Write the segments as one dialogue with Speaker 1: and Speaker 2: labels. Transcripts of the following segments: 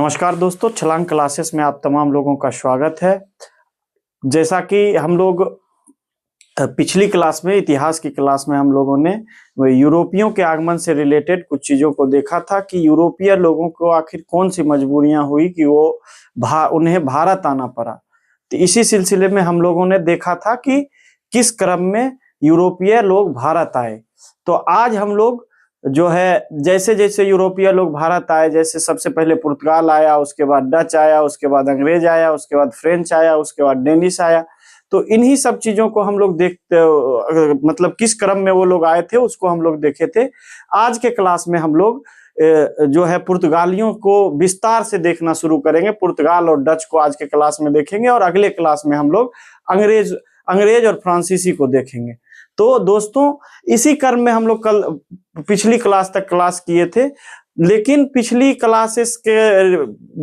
Speaker 1: नमस्कार दोस्तों, छलांग क्लासेस में आप तमाम लोगों का स्वागत है। जैसा कि हम लोग पिछली क्लास में, इतिहास की क्लास में, हम लोगों ने यूरोपियों के आगमन से रिलेटेड कुछ चीज़ों को देखा था कि यूरोपीय लोगों को आखिर कौन सी मजबूरियां हुई कि वो उन्हें भारत आना पड़ा। तो इसी सिलसिले में हम लोगों ने देखा था कि किस क्रम में यूरोपीय लोग भारत आए। तो आज हम लोग जो है, जैसे जैसे यूरोपीय लोग भारत आए, जैसे सबसे पहले पुर्तगाल आया, उसके बाद डच आया, उसके बाद अंग्रेज आया, उसके बाद फ्रेंच आया, उसके बाद डेनिश आया। तो इन्हीं सब चीजों को हम लोग देखते, मतलब किस क्रम में वो लोग आए थे उसको हम लोग देखे थे। आज के क्लास में हम लोग जो है पुर्तगालियों को विस्तार से देखना शुरू करेंगे। पुर्तगाल और डच को आज के क्लास में देखेंगे और अगले क्लास में हम लोग अंग्रेज अंग्रेज और फ्रांसीसी को देखेंगे। तो दोस्तों, इसी क्रम में हम लोग कल पिछली क्लास तक क्लास किए थे, लेकिन पिछली क्लासेस के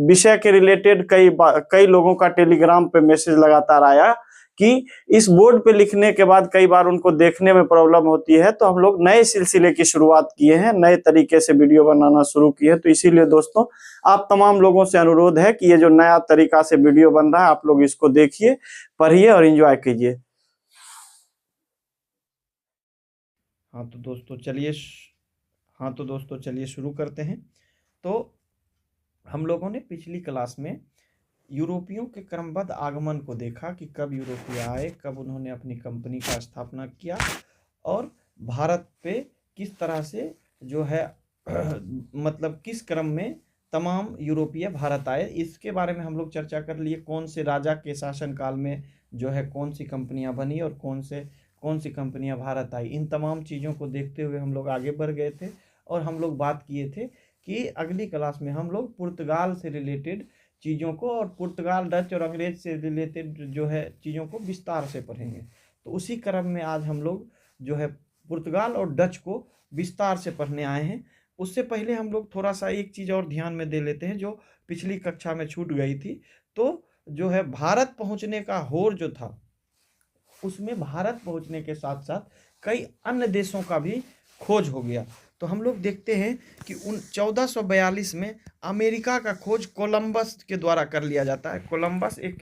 Speaker 1: विषय के रिलेटेड कई लोगों का टेलीग्राम पे मैसेज लगातार आया कि इस बोर्ड पे लिखने के बाद कई बार उनको देखने में प्रॉब्लम होती है। तो हम लोग नए सिलसिले की शुरुआत किए हैं, नए तरीके से वीडियो बनाना शुरू किए हैं। तो इसीलिए दोस्तों, आप तमाम लोगों से अनुरोध है कि ये जो नया तरीका से वीडियो बन रहा है, आप लोग इसको देखिए, पढ़िए और एंजॉय कीजिए। हाँ तो दोस्तों चलिए शुरू करते हैं। तो हम लोगों ने पिछली क्लास में यूरोपियों के क्रमबद्ध आगमन को देखा कि कब यूरोपीय आए, कब उन्होंने अपनी कंपनी का स्थापना किया और भारत पे किस तरह से जो है मतलब किस क्रम में तमाम यूरोपीय भारत आए, इसके बारे में हम लोग चर्चा कर लिए। कौन से राजा के शासनकाल में जो है कौन सी कंपनियां बनी और कौन सी कंपनियां भारत आई, इन तमाम चीज़ों को देखते हुए हम लोग आगे बढ़ गए थे। और हम लोग बात किए थे कि अगली क्लास में हम लोग पुर्तगाल से रिलेटेड चीज़ों को और पुर्तगाल, डच और अंग्रेज से रिलेटेड जो है चीज़ों को विस्तार से पढ़ेंगे। तो उसी क्रम में आज हम लोग जो है पुर्तगाल और डच को विस्तार से पढ़ने आए हैं। उससे पहले हम लोग थोड़ा सा एक चीज़ और ध्यान में दे लेते हैं जो पिछली कक्षा में छूट गई थी। तो जो है भारत पहुंचने का होड़ जो था, उसमें भारत पहुंचने के साथ साथ कई अन्य देशों का भी खोज हो गया। तो हम लोग देखते हैं कि 1442 में अमेरिका का खोज कोलंबस के द्वारा कर लिया जाता है। कोलंबस एक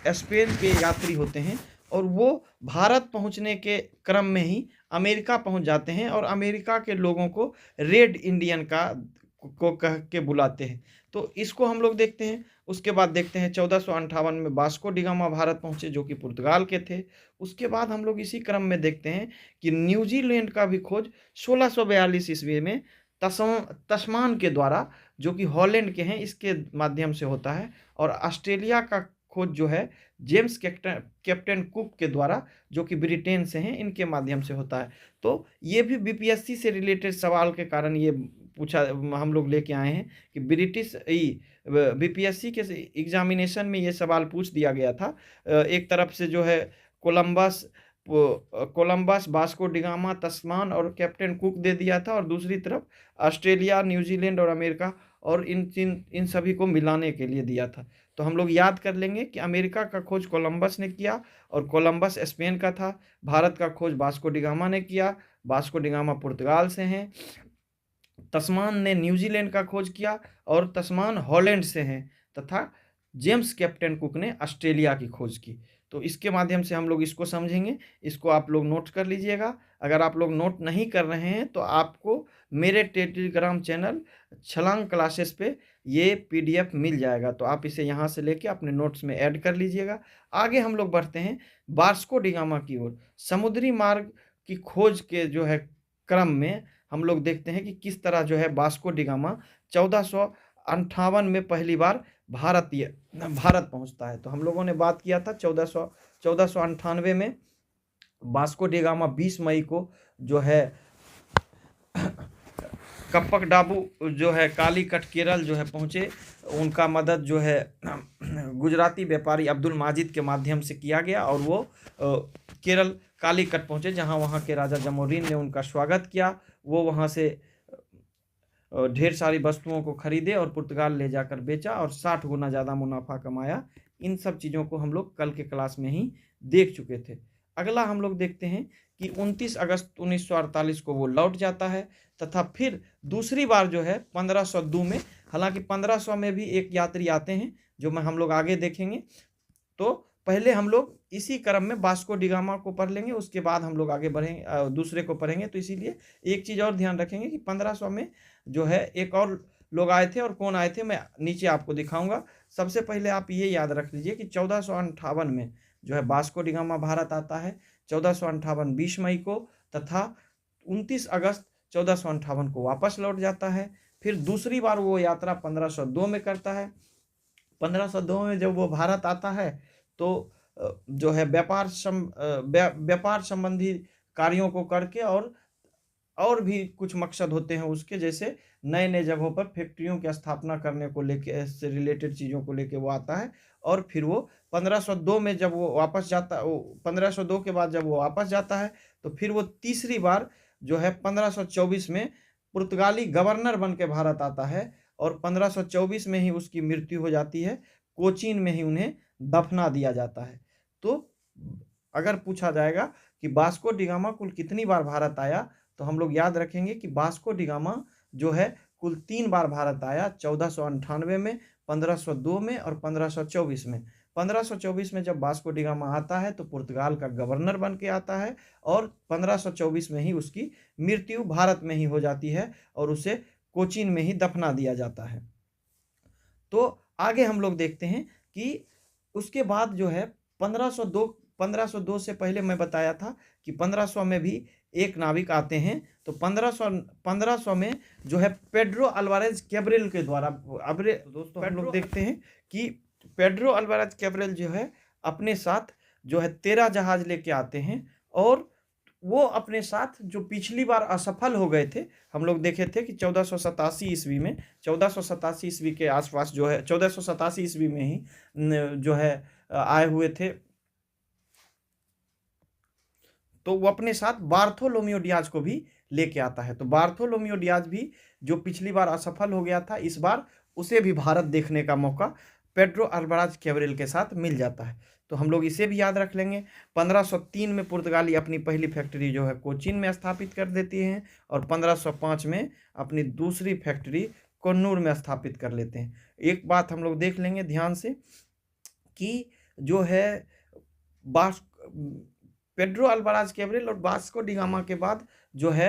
Speaker 1: स्पेन के यात्री होते हैं और वो भारत पहुंचने के क्रम में ही अमेरिका पहुंच जाते हैं और अमेरिका के लोगों को रेड इंडियन को कह के बुलाते हैं। तो इसको हम लोग देखते हैं। उसके बाद देखते हैं 1458 में वास्को डी गामा भारत पहुंचे, जो कि पुर्तगाल के थे। उसके बाद हम लोग इसी क्रम में देखते हैं कि न्यूजीलैंड का भी खोज 1642 ईस्वी में तस्मान के द्वारा, जो कि हॉलैंड के हैं, इसके माध्यम से होता है। और ऑस्ट्रेलिया का खोज जो है जेम्स कैप्टन कुक के द्वारा, जो कि ब्रिटेन से हैं, इनके माध्यम से होता है। तो ये भी बीपीएससी से रिलेटेड सवाल के कारण ये पूछा, हम लोग लेके आए हैं कि बीपीएससी के एग्जामिनेशन में ये सवाल पूछ दिया गया था। एक तरफ से जो है कोलंबस, वास्को डी गामा, तस्मान और कैप्टन कुक दे दिया था, और दूसरी तरफ ऑस्ट्रेलिया, न्यूजीलैंड और अमेरिका और इन सभी को मिलाने के लिए दिया था। तो हम लोग याद कर लेंगे कि अमेरिका का खोज कोलंबस ने किया और कोलंबस स्पेन का था। भारत का खोज वास्को डी गामा ने किया, वास्को डी गामा पुर्तगाल से हैं। तस्मान ने न्यूजीलैंड का खोज किया और तस्मान हॉलैंड से हैं, तथा जेम्स कैप्टन कुक ने ऑस्ट्रेलिया की खोज की। तो इसके माध्यम से हम लोग इसको समझेंगे। इसको आप लोग नोट कर लीजिएगा। अगर आप लोग नोट नहीं कर रहे हैं तो आपको मेरे टेलीग्राम चैनल छलांग क्लासेस पे ये पीडीएफ मिल जाएगा, तो आप इसे यहाँ से लेके अपने नोट्स में ऐड कर लीजिएगा। आगे हम लोग बढ़ते हैं वास्को डी गामा की ओर। समुद्री मार्ग की खोज के जो है क्रम में हम लोग देखते हैं कि किस तरह जो है वास्को डी गामा 1458 में पहली बार भारत पहुंचता है। तो हम लोगों ने बात किया था 1498 में वास्को डी गामा 20 मई को जो है कप्पक डाबू जो है कालीकट केरल जो है पहुंचे। उनका मदद जो है गुजराती व्यापारी अब्दुल माजिद के माध्यम से किया गया और वो केरल कालीकट पहुंचे, जहां वहां के राजा जमोरीन ने उनका स्वागत किया। वो वहां से ढेर सारी वस्तुओं को खरीदे और पुर्तगाल ले जाकर बेचा और 60 गुना ज़्यादा मुनाफा कमाया। इन सब चीज़ों को हम लोग कल के क्लास में ही देख चुके थे। अगला हम लोग देखते हैं कि 29 अगस्त 1948 को वो लौट जाता है, तथा फिर दूसरी बार जो है 1502 में हालांकि 1500 में भी एक यात्री आते हैं जो हम लोग आगे देखेंगे। तो पहले हम लोग इसी क्रम में वास्को डी गामा को पढ़ लेंगे, उसके बाद हम लोग आगे बढ़ेंगे, दूसरे को पढ़ेंगे। तो इसीलिए एक चीज़ और ध्यान रखेंगे कि 1500 में जो है एक और लोग आए थे, और कौन आए थे मैं नीचे आपको दिखाऊंगा। सबसे पहले आप ये याद रख लीजिए कि 1458 में जो है वास्को डी गामा भारत आता है, 1458 20 मई को, तथा 29 अगस्त 1458 को वापस लौट जाता है। फिर दूसरी बार वो यात्रा 1502 में करता है। 1502 में जब वो भारत आता है तो जो है व्यापार संबंधी कार्यों को करके और भी कुछ मकसद होते हैं उसके, जैसे नए नए जगहों पर फैक्ट्रियों की स्थापना करने को लेके, से रिलेटेड चीज़ों को लेके वो आता है। और फिर वो 1502 में जब वो वापस जाता, वो 1502 के बाद जब वो वापस जाता है तो फिर वो तीसरी बार जो है 1524 में पुर्तगाली गवर्नर बन के भारत आता है, और 1524 में ही उसकी मृत्यु हो जाती है। कोचीन में ही उन्हें दफना दिया जाता है। तो अगर पूछा जाएगा कि वास्को डी गामा कुल कितनी बार भारत आया, तो हम लोग याद रखेंगे कि वास्को डी गामा जो है कुल 3 बार भारत आया, 1498 में, 1502 में और 1524 में। 1524 में जब वास्को डी गामा आता है तो पुर्तगाल का गवर्नर बन के आता है, और 1524 में ही उसकी मृत्यु भारत में ही हो जाती है और उसे कोचीन में ही दफना दिया जाता है। तो आगे हम लोग देखते हैं कि उसके बाद जो है 1502 से पहले मैं बताया था कि 1500 में भी एक नाविक आते हैं। तो 1500 में जो है पेड्रो अल्वारेज कैब्रेल के द्वारा, अब दोस्तों हम लोग देखते हैं कि पेड्रो अल्वारेज कैब्रेल जो है अपने साथ जो है 13 जहाज लेके आते हैं, और वो अपने साथ जो पिछली बार असफल हो गए थे, हम लोग देखे थे कि 1487 ईस्वी में, 1487 ईस्वी के आसपास जो है, 1487 ईस्वी में ही जो है आए हुए थे। तो वो अपने साथ बार्थोलोमियो डियाज को भी लेके आता है। तो बार्थोलोमियो डियाज भी जो पिछली बार असफल हो गया था, इस बार उसे भी भारत देखने का मौका पेड्रो अल्वारेज कैब्रेल के साथ मिल जाता है। तो हम लोग इसे भी याद रख लेंगे। 1503 में पुर्तगाली अपनी पहली फैक्ट्री जो है कोचीन में स्थापित कर देती हैं, और 1505 में अपनी दूसरी फैक्ट्री कन्नूर में स्थापित कर लेते हैं। एक बात हम लोग देख लेंगे ध्यान से कि जो है पेड्रो अल्वारेज कैब्रेल और वास्को डी गामा के बाद जो है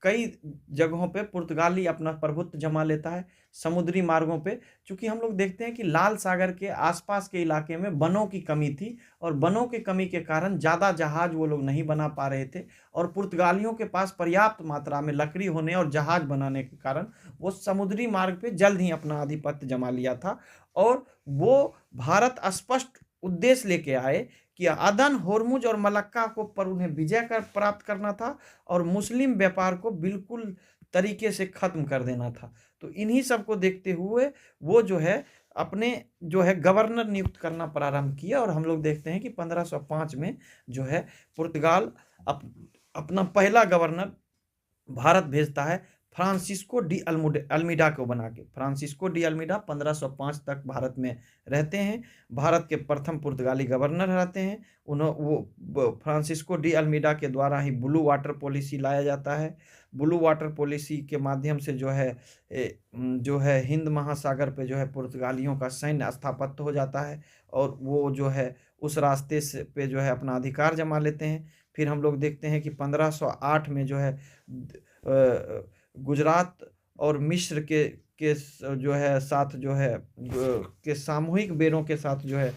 Speaker 1: कई जगहों पे पुर्तगाली अपना प्रभुत्व जमा लेता है समुद्री मार्गों पे। चूंकि हम लोग देखते हैं कि लाल सागर के आसपास के इलाके में वनों की कमी थी, और वनों की कमी के कारण ज़्यादा जहाज वो लोग नहीं बना पा रहे थे, और पुर्तगालियों के पास पर्याप्त मात्रा में लकड़ी होने और जहाज बनाने के कारण वो समुद्री मार्ग पे जल्द ही अपना आधिपत्य जमा लिया था। और वो भारत स्पष्ट उद्देश्य लेके आए कि अदन, होर्मुज और मलक्का को पर उन्हें विजय कर प्राप्त करना था, और मुस्लिम व्यापार को बिल्कुल तरीके से खत्म कर देना था। तो इन्हीं सब को देखते हुए वो जो है अपने जो है गवर्नर नियुक्त करना प्रारंभ किया, और हम लोग देखते हैं कि 1505 में जो है पुर्तगाल अपना पहला गवर्नर भारत भेजता है, फ्रांसिस्को डी अल्मीडा को बना के। फ्रांसिस्को डी अल्मीडा 1505 तक भारत में रहते हैं, भारत के प्रथम पुर्तगाली गवर्नर रहते हैं। वो फ्रांसिस्को डी अल्मीडा के द्वारा ही ब्लू वाटर पॉलिसी लाया जाता है। ब्लू वाटर पॉलिसी के माध्यम से जो है हिंद महासागर पे जो है पुर्तगालियों का सैन्य स्थापत्य हो जाता है, और वो जो है उस रास्ते से पे जो है अपना अधिकार जमा लेते हैं। फिर हम लोग देखते हैं कि 1508 में जो है गुजरात और मिस्र के जो है साथ जो है के सामूहिक बेरों के साथ जो है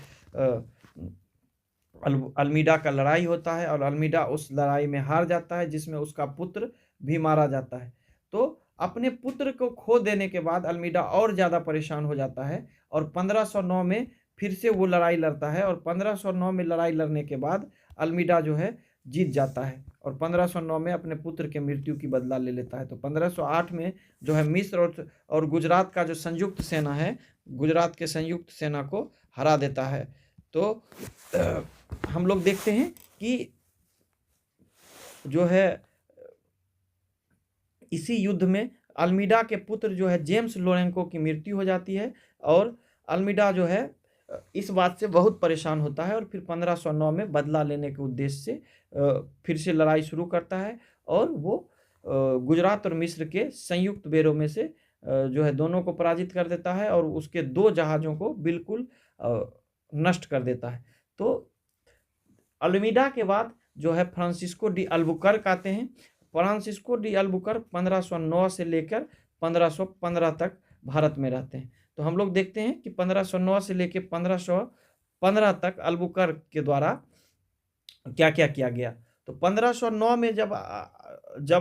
Speaker 1: अल्मीडा का लड़ाई होता है, और अल्मीडा उस लड़ाई में हार जाता है, जिसमें उसका पुत्र भी मारा जाता है। तो अपने पुत्र को खो देने के बाद अल्मीडा और ज़्यादा परेशान हो जाता है, और 1509 में फिर से वो लड़ाई लड़ता है, और 1509 में लड़ाई लड़ने के बाद अल्मीडा जो है जीत जाता है, और 1509 में अपने पुत्र के मृत्यु की बदला ले लेता है। तो 1508 में जो है मिस्र और गुजरात का जो संयुक्त सेना है, गुजरात के संयुक्त सेना को हरा देता है। तो हम लोग देखते हैं कि जो है इसी युद्ध में अल्मीडा के पुत्र जो है जेम्स लोरेंको की मृत्यु हो जाती है, और अल्मीडा जो है इस बात से बहुत परेशान होता है, और फिर 1509 में बदला लेने के उद्देश्य से फिर से लड़ाई शुरू करता है, और वो गुजरात और मिस्र के संयुक्त बेरों में से जो है दोनों को पराजित कर देता है और उसके 2 जहाज़ों को बिल्कुल नष्ट कर देता है। तो अल्मीडा के बाद जो है फ्रांसिस्को डी अल्बुकर्क आते हैं। फ्रांसिस्को डी अल्बुकर्क 1509 से लेकर 1515 तक भारत में रहते हैं। तो हम लोग देखते हैं कि 1509 से लेकर 1515 तक अल्बुकर्क के द्वारा क्या-क्या किया गया। तो 1509 में जब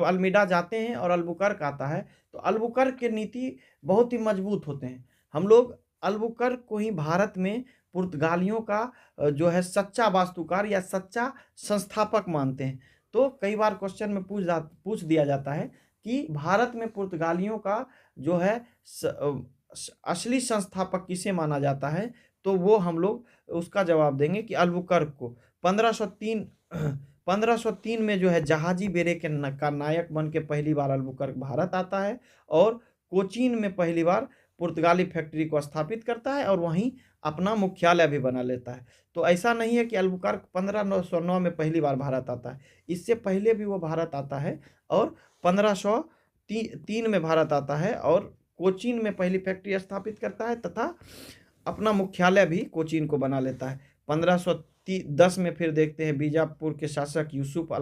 Speaker 1: अल्मीडा जाते हैं और अल्बुकर्क आता है, तो अल्बुकर्क की नीति बहुत ही मजबूत होते हैं। हम लोग अल्बुकर्क को ही भारत में पुर्तगालियों का जो है सच्चा वास्तुकार या सच्चा संस्थापक मानते हैं। तो कई बार क्वेश्चन में पूछ दिया जाता है कि भारत में पुर्तगालियों का जो है असली संस्थापक किसे माना जाता है, तो वो हम लोग उसका जवाब देंगे कि अल्बुकर्क को। 1503 में जो है जहाजी बेड़े का नायक बन के पहली बार अल्बुकर्क भारत आता है और कोचीन में पहली बार पुर्तगाली फैक्ट्री को स्थापित करता है और वहीं अपना मुख्यालय भी बना लेता है। तो ऐसा नहीं है कि अल्बुकर्क 1509 में पहली बार भारत आता है, इससे पहले भी वो भारत आता है और 1503 में भारत आता है और कोचीन में पहली फैक्ट्री स्थापित करता है तथा अपना मुख्यालय भी कोचीन को बना लेता है। 1510 में फिर देखते हैं बीजापुर के शासक यूसुफ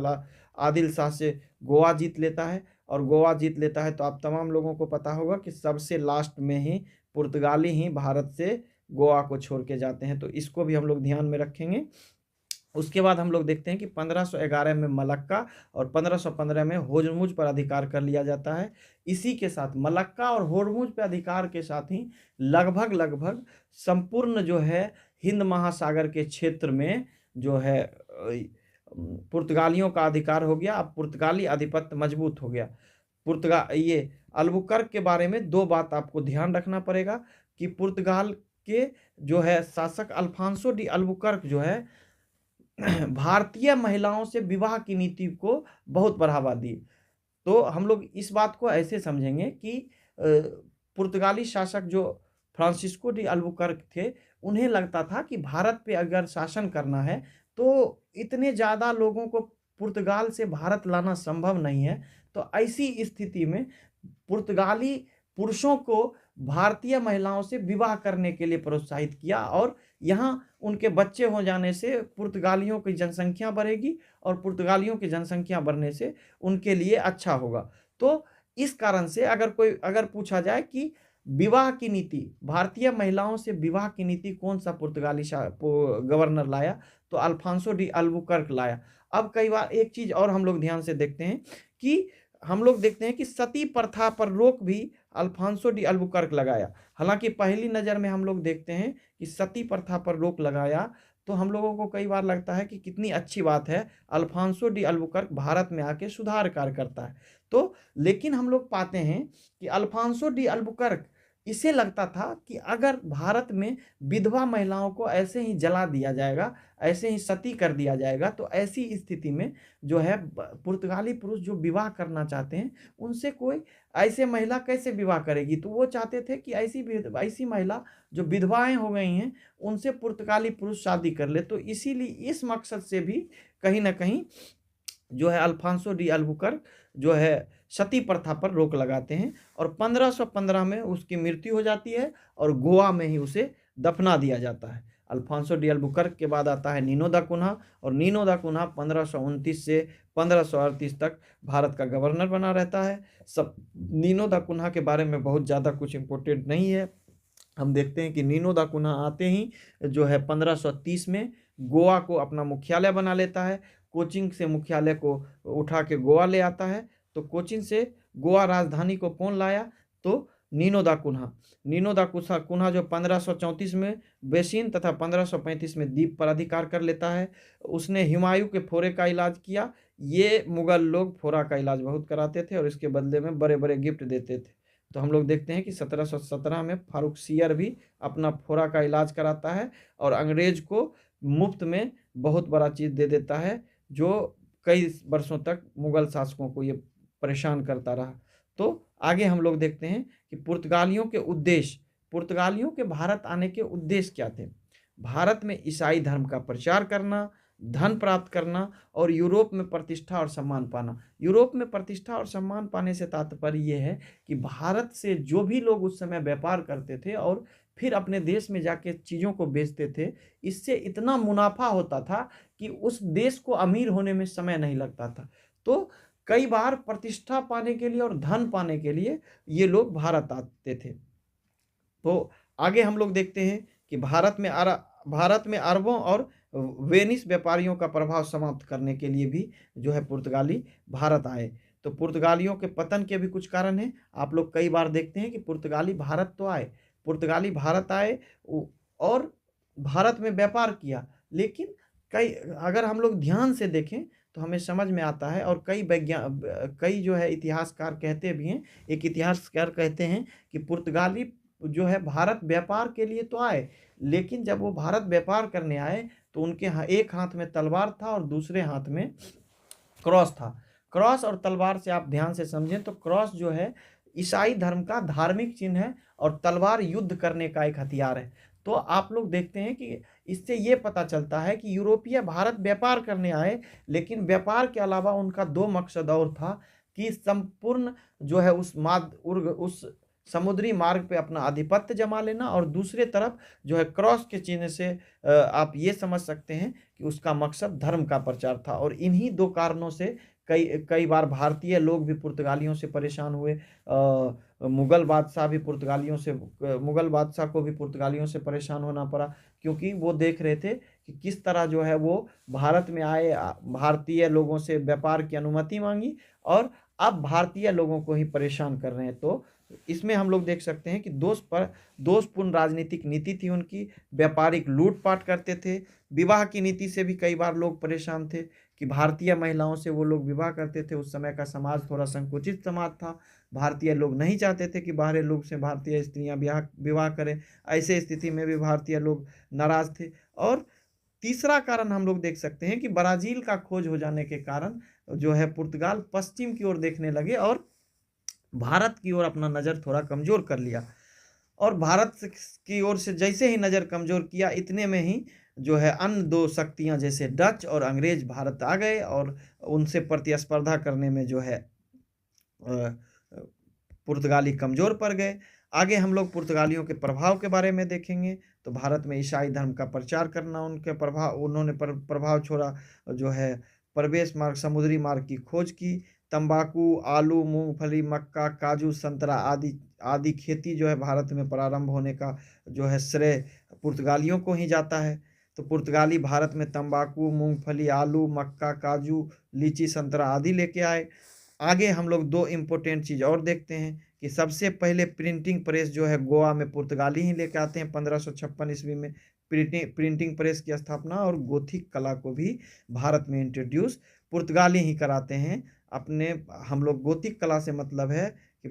Speaker 1: आदिल शाह से गोवा जीत लेता है और गोवा जीत लेता है तो आप तमाम लोगों को पता होगा कि सबसे लास्ट में ही पुर्तगाली ही भारत से गोवा को छोड़ के जाते हैं, तो इसको भी हम लोग ध्यान में रखेंगे। उसके बाद हम लोग देखते हैं कि 1511 में मलक्का और 1515 में होर्मुज पर अधिकार कर लिया जाता है। इसी के साथ मलक्का और होर्मुज पर अधिकार के साथ ही लगभग संपूर्ण जो है हिंद महासागर के क्षेत्र में जो है पुर्तगालियों का अधिकार हो गया। अब पुर्तगाली आधिपत्य मजबूत हो गया। ये अल्बुकर्क के बारे में 2 बात आपको ध्यान रखना पड़ेगा कि पुर्तगाल के जो है शासक अल्फांसो डी अल्बुकर्क जो है भारतीय महिलाओं से विवाह की नीति को बहुत बढ़ावा दिए। तो हम लोग इस बात को ऐसे समझेंगे कि पुर्तगाली शासक जो फ्रांसिस्को डी अल्बुकर्क थे, उन्हें लगता था कि भारत पे अगर शासन करना है तो इतने ज़्यादा लोगों को पुर्तगाल से भारत लाना संभव नहीं है। तो ऐसी स्थिति में पुर्तगाली पुरुषों को भारतीय महिलाओं से विवाह करने के लिए प्रोत्साहित किया और यहाँ उनके बच्चे हो जाने से पुर्तगालियों की जनसंख्या बढ़ेगी और पुर्तगालियों की जनसंख्या बढ़ने से उनके लिए अच्छा होगा। तो इस कारण से अगर पूछा जाए कि विवाह की नीति, भारतीय महिलाओं से विवाह की नीति कौन सा पुर्तगाली गवर्नर लाया, तो अल्फांसो डी अल्बुकर्क लाया। अब कई बार एक चीज और हम लोग ध्यान से देखते हैं कि हम लोग देखते हैं कि सती प्रथा पर रोक भी अल्फांसो डी अल्बुकर्क लगाया। हालांकि पहली नज़र में हम लोग देखते हैं कि सती प्रथा पर रोक लगाया तो हम लोगों को कई बार लगता है कि कितनी अच्छी बात है, अल्फांसो डी अल्बुकर्क भारत में आके सुधार कार्य करता है। तो लेकिन हम लोग पाते हैं कि अल्फांसो डी अल्बुकर्क इसे लगता था कि अगर भारत में विधवा महिलाओं को ऐसे ही जला दिया जाएगा, ऐसे ही सती कर दिया जाएगा, तो ऐसी स्थिति में जो है पुर्तगाली पुरुष जो विवाह करना चाहते हैं उनसे कोई ऐसे महिला कैसे विवाह करेगी। तो वो चाहते थे कि ऐसी महिला जो विधवाएं हो गई हैं उनसे पुर्तगाली पुरुष शादी कर ले। तो इसीलिए इस मकसद से भी कहीं ना कहीं जो है अल्फांसो डी अल्बुकर्क जो है सती प्रथा पर रोक लगाते हैं और 1515 में उसकी मृत्यु हो जाती है और गोवा में ही उसे दफना दिया जाता है। अल्फांसो डी अल्बुकर्क के बाद आता है नीनो दा कुन्हा और नीनो दा कुन्हा 1529 से 1538 तक भारत का गवर्नर बना रहता है। सब नीनो दा कुन्हा के बारे में बहुत ज़्यादा कुछ इम्पोर्टेंट नहीं है। हम देखते हैं कि नीनो दा कुन्हा आते ही जो है 1530 में गोवा को अपना मुख्यालय बना लेता है। कोचीन से मुख्यालय को उठा के गोवा ले आता है। तो कोचीन से गोवा राजधानी को कौन लाया, तो नीनो दा कुन्हा। नीनो दा कुन्हा जो 1534 में बेसिन तथा 1535 में द्वीप पर अधिकार कर लेता है। उसने हुमायूं के फोरे का इलाज किया। ये मुगल लोग फोरा का इलाज बहुत कराते थे और इसके बदले में बड़े बड़े गिफ्ट देते थे। तो हम लोग देखते हैं कि 1717 में फारुखसियर भी अपना फोरा का इलाज कराता है और अंग्रेज को मुफ्त में बहुत बड़ा चीज़ दे देता है जो कई वर्षों तक मुगल शासकों को ये परेशान करता रहा। तो आगे हम लोग देखते हैं कि पुर्तगालियों के भारत आने के उद्देश्य क्या थे। भारत में ईसाई धर्म का प्रचार करना, धन प्राप्त करना और यूरोप में प्रतिष्ठा और सम्मान पाना। यूरोप में प्रतिष्ठा और सम्मान पाने से तात्पर्य ये है कि भारत से जो भी लोग उस समय व्यापार करते थे और फिर अपने देश में जाके चीज़ों को बेचते थे, इससे इतना मुनाफा होता था कि उस देश को अमीर होने में समय नहीं लगता था। तो कई बार प्रतिष्ठा पाने के लिए और धन पाने के लिए ये लोग भारत आते थे। तो आगे हम लोग देखते हैं कि भारत में अरबों और वेनिस व्यापारियों का प्रभाव समाप्त करने के लिए भी जो है पुर्तगाली भारत आए। तो पुर्तगालियों के पतन के भी कुछ कारण हैं। आप लोग कई बार देखते हैं कि पुर्तगाली भारत तो आए, पुर्तगाली भारत आए और भारत में व्यापार किया, लेकिन कई अगर हम लोग ध्यान से देखें तो हमें समझ में आता है, और कई जो है इतिहासकार कहते भी हैं, एक इतिहासकार कहते हैं कि पुर्तगाली जो है भारत व्यापार के लिए तो आए, लेकिन जब वो भारत व्यापार करने आए तो उनके एक हाथ में तलवार था और दूसरे हाथ में क्रॉस था। क्रॉस और तलवार से आप ध्यान से समझें तो क्रॉस जो है ईसाई धर्म का धार्मिक चिन्ह है और तलवार युद्ध करने का एक हथियार है। तो आप लोग देखते हैं कि इससे ये पता चलता है कि यूरोपीय भारत व्यापार करने आए, लेकिन व्यापार के अलावा उनका दो मकसद और था कि संपूर्ण जो है उस समुद्री मार्ग पे अपना आधिपत्य जमा लेना, और दूसरे तरफ जो है क्रॉस के चिन्ह से आप ये समझ सकते हैं कि उसका मकसद धर्म का प्रचार था। और इन्हीं दो कारणों से कई कई बार भारतीय लोग भी पुर्तगालियों से परेशान हुए। मुगल बादशाह को भी पुर्तगालियों से परेशान होना पड़ा, क्योंकि वो देख रहे थे कि किस तरह जो है वो भारत में आए, भारतीय लोगों से व्यापार की अनुमति मांगी और अब भारतीय लोगों को ही परेशान कर रहे हैं। तो इसमें हम लोग देख सकते हैं कि दोषपूर्ण राजनीतिक नीति थी उनकी, व्यापारिक लूटपाट करते थे, विवाह की नीति से भी कई बार लोग परेशान थे कि भारतीय महिलाओं से वो लोग विवाह करते थे। उस समय का समाज थोड़ा संकुचित समाज था, भारतीय लोग नहीं चाहते थे कि बाहरी लोग से भारतीय स्त्रियां विवाह करें। ऐसे स्थिति में भी भारतीय लोग नाराज थे। और तीसरा कारण हम लोग देख सकते हैं कि ब्राज़ील का खोज हो जाने के कारण जो है पुर्तगाल पश्चिम की ओर देखने लगे और भारत की ओर अपना नज़र थोड़ा कमज़ोर कर लिया। और भारत की ओर से जैसे ही नज़र कमज़ोर किया, इतने में ही जो है अन्य दो शक्तियां जैसे डच और अंग्रेज भारत आ गए और उनसे प्रतिस्पर्धा करने में जो है पुर्तगाली कमज़ोर पड़ गए। आगे हम लोग पुर्तगालियों के प्रभाव के बारे में देखेंगे। तो भारत में ईसाई धर्म का प्रचार करना, उन्होंने प्रभाव छोड़ा। जो है प्रवेश मार्ग, समुद्री मार्ग की खोज की, तंबाकू, आलू, मूंगफली, मक्का, काजू, संतरा आदि खेती जो है भारत में प्रारंभ होने का जो है श्रेय पुर्तगालियों को ही जाता है। तो पुर्तगाली भारत में तंबाकू, मूंगफली, आलू, मक्का, काजू, लीची, संतरा आदि लेके आए। आगे हम लोग दो इम्पोर्टेंट चीज़ और देखते हैं कि सबसे पहले प्रिंटिंग प्रेस जो है गोवा में पुर्तगाली ही लेके आते हैं 1556 ईस्वी में। प्रिंटिंग प्रेस की स्थापना और गोथिक कला को भी भारत में इंट्रोड्यूस पुर्तगाली ही कराते हैं। हम लोग गोथिक कला से मतलब है कि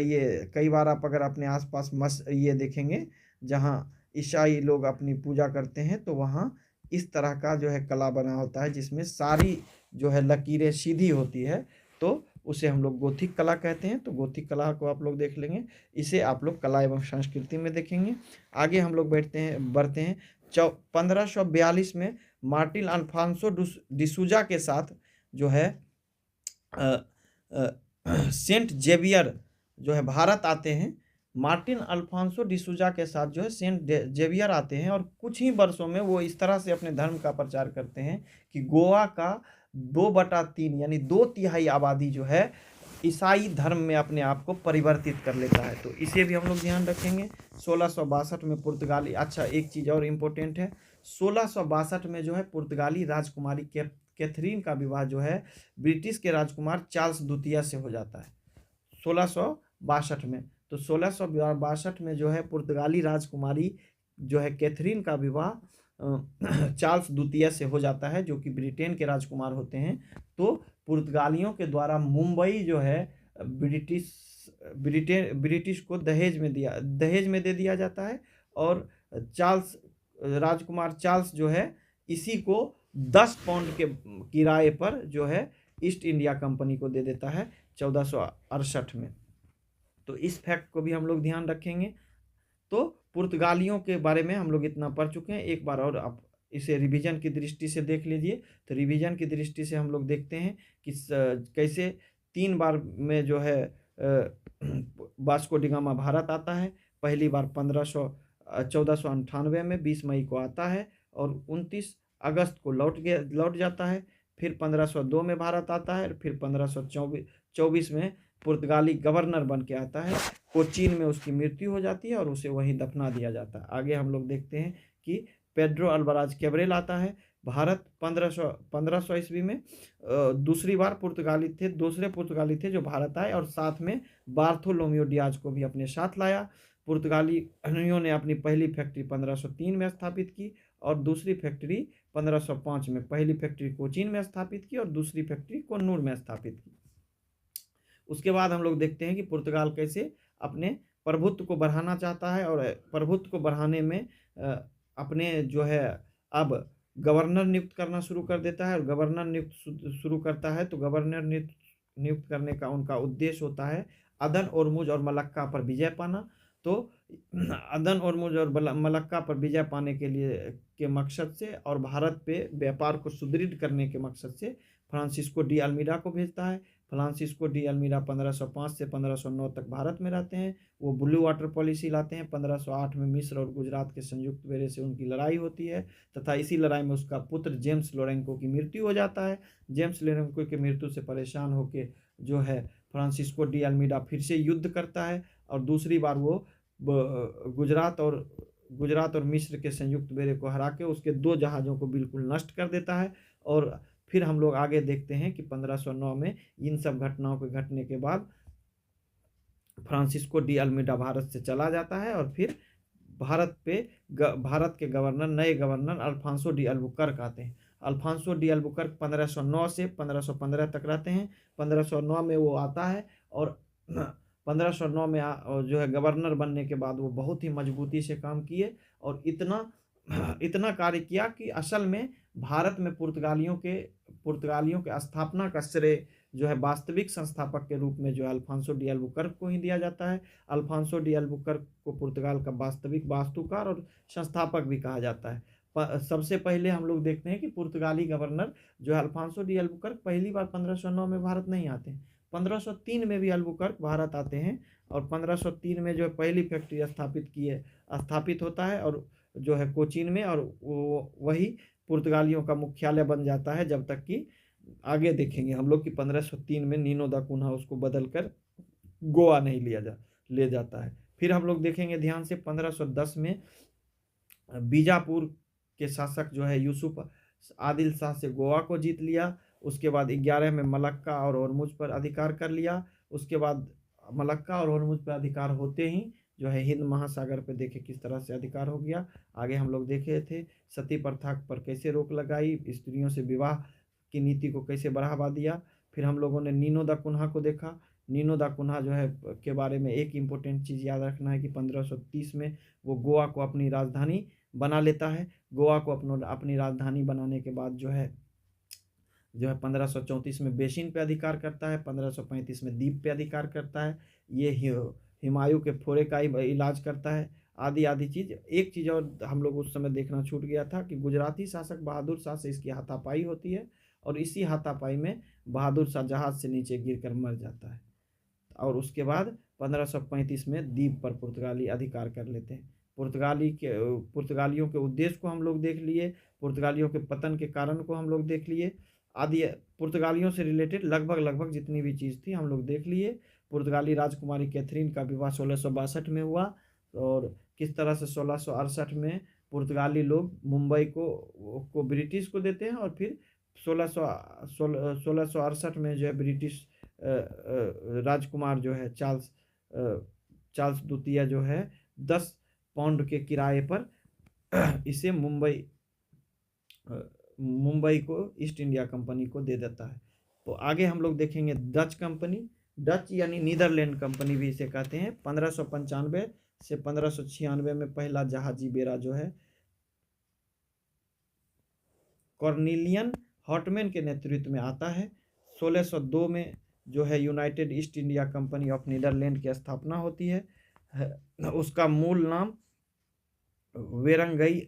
Speaker 1: ये कई बार आप अगर अपने आसपास ये देखेंगे जहाँ ईसाई लोग अपनी पूजा करते हैं तो वहाँ इस तरह का जो है कला बना होता है जिसमें सारी जो है लकीरें सीधी होती है, तो उसे हम लोग गोथिक कला कहते हैं। तो गोथिक कला को आप लोग देख लेंगे, इसे आप लोग कला एवं संस्कृति में देखेंगे। आगे हम लोग बढ़ते हैं 1542 में मार्टिन अल्फांसो डिसूजा के साथ जो है सेंट जेवियर जो है भारत आते हैं। मार्टिन अल्फांसो डिसूजा के साथ जो है सेंट जेवियर आते हैं और कुछ ही वर्षों में वो इस तरह से अपने धर्म का प्रचार करते हैं कि गोवा का 2/3 यानी 2/3 आबादी जो है ईसाई धर्म में अपने आप को परिवर्तित कर लेता है। तो इसे भी हम लोग ध्यान रखेंगे। 1662 में पुर्तगाली, अच्छा एक चीज़ और इम्पोर्टेंट है, 1662 में जो है पुर्तगाली राजकुमारी कैथरीन का विवाह जो है ब्रिटिश के राजकुमार चार्ल्स द्वितीय से हो जाता है 1662 में। तो 1662 में जो है पुर्तगाली राजकुमारी जो है कैथरीन का विवाह चार्ल्स द्वितीय से हो जाता है, जो कि ब्रिटेन के राजकुमार होते हैं। तो पुर्तगालियों के द्वारा मुंबई जो है ब्रिटिश को दहेज में दे दिया जाता है और राजकुमार चार्ल्स जो है इसी को 10 पाउंड के किराए पर जो है ईस्ट इंडिया कंपनी को दे देता है 1468 में। तो इस फैक्ट को भी हम लोग ध्यान रखेंगे। तो पुर्तगालियों के बारे में हम लोग इतना पढ़ चुके हैं। एक बार और आप इसे रिवीजन की दृष्टि से देख लीजिए। तो रिवीजन की दृष्टि से हम लोग देखते हैं कि कैसे 3 बार में जो है वास्को डी गामा भारत आता है। पहली बार 1498 में 20 मई को आता है और 29 अगस्त को लौट जाता है। फिर 1502 में भारत आता है, फिर 1524 में पुर्तगाली गवर्नर बन के आता है। कोचीन में उसकी मृत्यु हो जाती है और उसे वहीं दफना दिया जाता है। आगे हम लोग देखते हैं कि पेड्रो अल्वाराज कैब्रेल आता है भारत 1500 ईस्वी में। दूसरे पुर्तगाली थे जो भारत आए और साथ में बार्थोलोमियो डियाज को भी अपने साथ लाया। पुर्तगालियों ने अपनी पहली फैक्ट्री 1503 में स्थापित की और दूसरी फैक्ट्री 1505 में। पहली फैक्ट्री कोचीन में स्थापित की और दूसरी फैक्ट्री कोन्नूर में स्थापित की। उसके बाद हम लोग देखते हैं कि पुर्तगाल कैसे अपने प्रभुत्व को बढ़ाना चाहता है और प्रभुत्व को बढ़ाने में अपने जो है अब गवर्नर नियुक्त करना शुरू कर देता है। और गवर्नर नियुक्त शुरू करता है तो गवर्नर नियुक्त करने का उनका उद्देश्य होता है अदन, ओरमुज और मलक्का पर विजय पाना। तो अदन, ओरमुज और मलक्का पर विजय पाने के मकसद से और भारत पे व्यापार को सुदृढ़ करने के मकसद से फ्रांसिस्को डी अल्मीडा को भेजता है। फ्रांसिस्को डी अल्मीडा 1505 से 1509 तक भारत में रहते हैं। वो ब्लू वाटर पॉलिसी लाते हैं। 1508 में मिस्र और गुजरात के संयुक्त बेरे से उनकी लड़ाई होती है तथा इसी लड़ाई में उसका पुत्र जेम्स लोरेंको की मृत्यु हो जाता है। जेम्स लोरेंको की मृत्यु से परेशान होकर जो है फ्रांसिस्को डी अल्मीडा फिर से युद्ध करता है और दूसरी बार वो गुजरात और मिस्र के संयुक्त बेरे को हरा के उसके 2 जहाज़ों को बिल्कुल नष्ट कर देता है। और फिर हम लोग आगे देखते हैं कि 1509 में इन सब घटनाओं के घटने के बाद फ्रांसिस्को डी अल्मीडा भारत से चला जाता है और फिर भारत के नए गवर्नर अल्फांसो डी अल्बुकर्क आते हैं। अल्फांसो डी अल्बुकर्क 1509 से 1515 तक रहते हैं। 1509 में वो आता है और 1509 में जो है गवर्नर बनने के बाद वो बहुत ही मजबूती से काम किए और इतना कार्य किया कि असल में भारत में पुर्तगालियों के स्थापना का श्रेय जो है वास्तविक संस्थापक के रूप में जो अल्फांसो डी अल्बुकर्क को ही दिया जाता है। अल्फांसो डी अल्बुकर्क को पुर्तगाल का वास्तविक वास्तुकार और संस्थापक भी कहा जाता है। सबसे पहले हम लोग देखते हैं कि पुर्तगाली गवर्नर जो है अल्फांसो डी अल्बुकर्क पहली बार 1509 में भारत नहीं आते हैं। 1503 में भी अल्बुकर्क भारत आते हैं और 1503 में जो है पहली फैक्ट्री स्थापित होता है और जो है कोचीन में, और वही पुर्तगालियों का मुख्यालय बन जाता है जब तक कि आगे देखेंगे हम लोग कि 1503 में नीनो दा कुन्हा उसको बदल कर गोवा नहीं ले जाता है। फिर हम लोग देखेंगे ध्यान से 1510 में बीजापुर के शासक जो है यूसुफ आदिल शाह से गोवा को जीत लिया। उसके बाद 11 में मलक्का और होर्मुज पर अधिकार कर लिया। उसके बाद मलक्का और होर्मुज पर अधिकार होते ही जो है हिंद महासागर पे देखे किस तरह से अधिकार हो गया। आगे हम लोग देखे थे सती प्रथा पर कैसे रोक लगाई, स्त्रियों से विवाह की नीति को कैसे बढ़ावा दिया। फिर हम लोगों ने नीनो दा कुन्हा को देखा। नीनो दा कुन्हा जो है के बारे में एक इम्पोर्टेंट चीज़ याद रखना है कि 1530 में वो गोवा को अपनी राजधानी बना लेता है। गोवा को अपनी राजधानी बनाने के बाद जो है 1534 में बेसिन पे अधिकार करता है। 1535 में द्वीप पे अधिकार करता है। ये हुमायूं के फोड़े का इलाज करता है, आदि चीज़। एक चीज़ और हम लोग उस समय देखना छूट गया था कि गुजराती शासक बहादुर शाह से इसकी हाथापाई होती है और इसी हाथापाई में बहादुर शाह जहाज़ से नीचे गिरकर मर जाता है। और उसके बाद 1535 में द्वीप पर पुर्तगाली अधिकार कर लेते हैं। पुर्तगालियों के उद्देश्य को हम लोग देख लिए, पुर्तगालियों के पतन के कारण को हम लोग देख लिए, आदि पुर्तगालियों से रिलेटेड लगभग जितनी भी चीज़ थी हम लोग देख लिए। पुर्तगाली राजकुमारी कैथरीन का विवाह 1662 में हुआ और किस तरह से 1668 में पुर्तगाली लोग मुंबई को ब्रिटिश को देते हैं और फिर 1668 में जो है ब्रिटिश राजकुमार जो है चार्ल्स द्वितीय जो है 10 पाउंड के किराए पर इसे मुंबई को ईस्ट इंडिया कंपनी को दे देता है। तो आगे हम लोग देखेंगे डच यानी नीदरलैंड कंपनी भी इसे कहते हैं। 1595 से 1596 में पहला जहाजी बेड़ा जो है कॉर्नेलियन हॉटमैन के नेतृत्व में आता है। 1602 में जो है United East India Company of Netherland की स्थापना होती है। उसका मूल नाम वेरंगई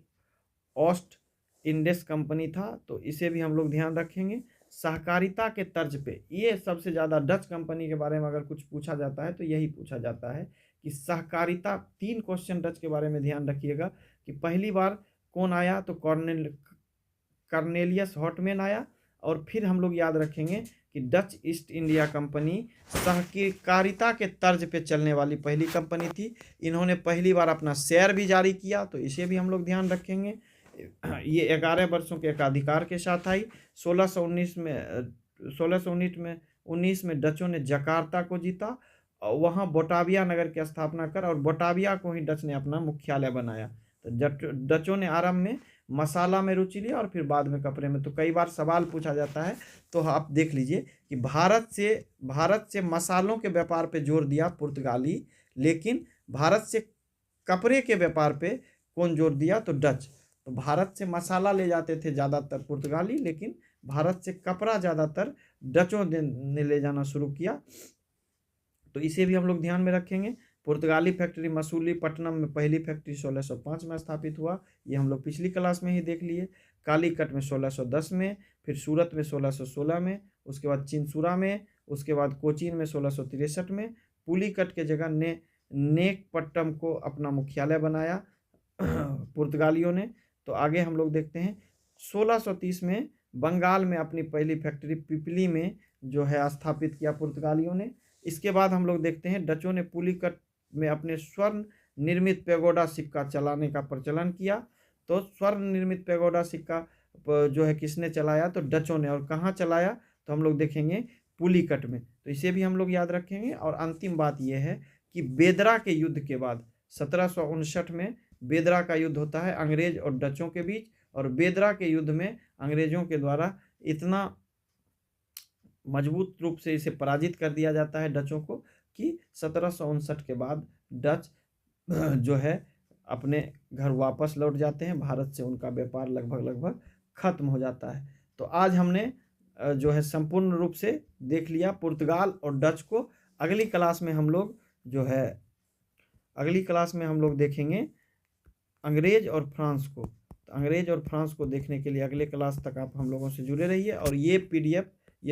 Speaker 1: ओस्ट इंडेस कंपनी था, तो इसे भी हम लोग ध्यान रखेंगे। सहकारिता के तर्ज पे, ये सबसे ज़्यादा डच कंपनी के बारे में अगर कुछ पूछा जाता है तो यही पूछा जाता है कि सहकारिता। 3 क्वेश्चन डच के बारे में ध्यान रखिएगा कि पहली बार कौन आया, तो कॉर्नेलियस हॉटमैन आया। और फिर हम लोग याद रखेंगे कि डच ईस्ट इंडिया कंपनी सहकारिता के तर्ज पे चलने वाली पहली कंपनी थी। इन्होंने पहली बार अपना शेयर भी जारी किया, तो इसे भी हम लोग ध्यान रखेंगे। ये 11 वर्षों के एकाधिकार के साथ आई। 1619 में डचों ने जकार्ता को जीता, और वहाँ बोटाविया नगर की स्थापना कर, और बोटाविया को ही डच ने अपना मुख्यालय बनाया। तो डचों ने आरंभ में मसाला में रुचि लिया और फिर बाद में कपड़े में। तो कई बार सवाल पूछा जाता है, तो आप देख लीजिए कि भारत से मसालों के व्यापार पे जोर दिया पुर्तगाली, लेकिन भारत से कपड़े के व्यापार पे कौन जोर दिया, तो डच। तो भारत से मसाला ले जाते थे ज़्यादातर पुर्तगाली, लेकिन भारत से कपड़ा ज़्यादातर डचों ने ले जाना शुरू किया। तो इसे भी हम लोग ध्यान में रखेंगे। पुर्तगाली फैक्ट्री मसूलीपट्टनम में पहली फैक्ट्री 1605 में स्थापित हुआ, ये हम लोग पिछली क्लास में ही देख लिए। कालीकट में 1610 में, फिर सूरत में 1616 में, उसके बाद चिंसुरा में, उसके बाद कोचीन में 1663 में। पुलीकट के जगह नेकपट्टम को अपना मुख्यालय बनाया पुर्तगालियों ने। तो आगे हम लोग देखते हैं 1630 में बंगाल में अपनी पहली फैक्ट्री पिपली में जो है स्थापित किया पुर्तगालियों ने। इसके बाद हम लोग देखते हैं डचों ने पुलीकट में अपने स्वर्ण निर्मित पेगोडा सिक्का चलाने का प्रचलन किया। तो स्वर्ण निर्मित पेगोडा सिक्का जो है किसने चलाया, तो डचों ने। और कहाँ चलाया, तो हम लोग देखेंगे पुलीकट में। तो इसे भी हम लोग याद रखेंगे। और अंतिम बात यह है कि बेदरा के युद्ध के बाद 1759 में बेदरा का युद्ध होता है अंग्रेज और डचों के बीच। और बेदरा के युद्ध में अंग्रेजों के द्वारा इतना मजबूत रूप से इसे पराजित कर दिया जाता है डचों को, कि 1759 के बाद डच जो है अपने घर वापस लौट जाते हैं। भारत से उनका व्यापार लगभग खत्म हो जाता है। तो आज हमने जो है संपूर्ण रूप से देख लिया पुर्तगाल और डच को। अगली क्लास में हम लोग देखेंगे अंग्रेज और फ्रांस को। तो अंग्रेज और फ्रांस को देखने के लिए अगले क्लास तक आप हम लोगों से जुड़े रहिए। और ये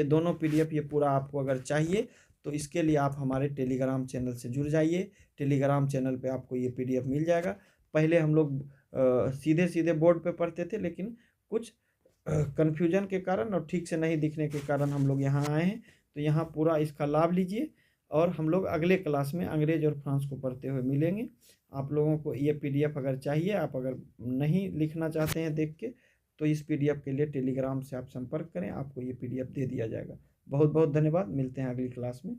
Speaker 1: दोनों पीडीएफ ये पूरा आपको अगर चाहिए तो इसके लिए आप हमारे टेलीग्राम चैनल से जुड़ जाइए। टेलीग्राम चैनल पे आपको ये पीडीएफ मिल जाएगा। पहले हम लोग सीधे बोर्ड पे पढ़ते थे, लेकिन कुछ कन्फ्यूजन के कारण और ठीक से नहीं दिखने के कारण हम लोग यहाँ आए हैं। तो यहाँ पूरा इसका लाभ लीजिए, और हम लोग अगले क्लास में अंग्रेज और फ्रांस को पढ़ते हुए मिलेंगे। आप लोगों को ये पीडीएफ अगर चाहिए, आप अगर नहीं लिखना चाहते हैं देख के, तो इस पीडीएफ के लिए टेलीग्राम से आप संपर्क करें, आपको ये पीडीएफ दे दिया जाएगा। बहुत बहुत धन्यवाद, मिलते हैं अगली क्लास में।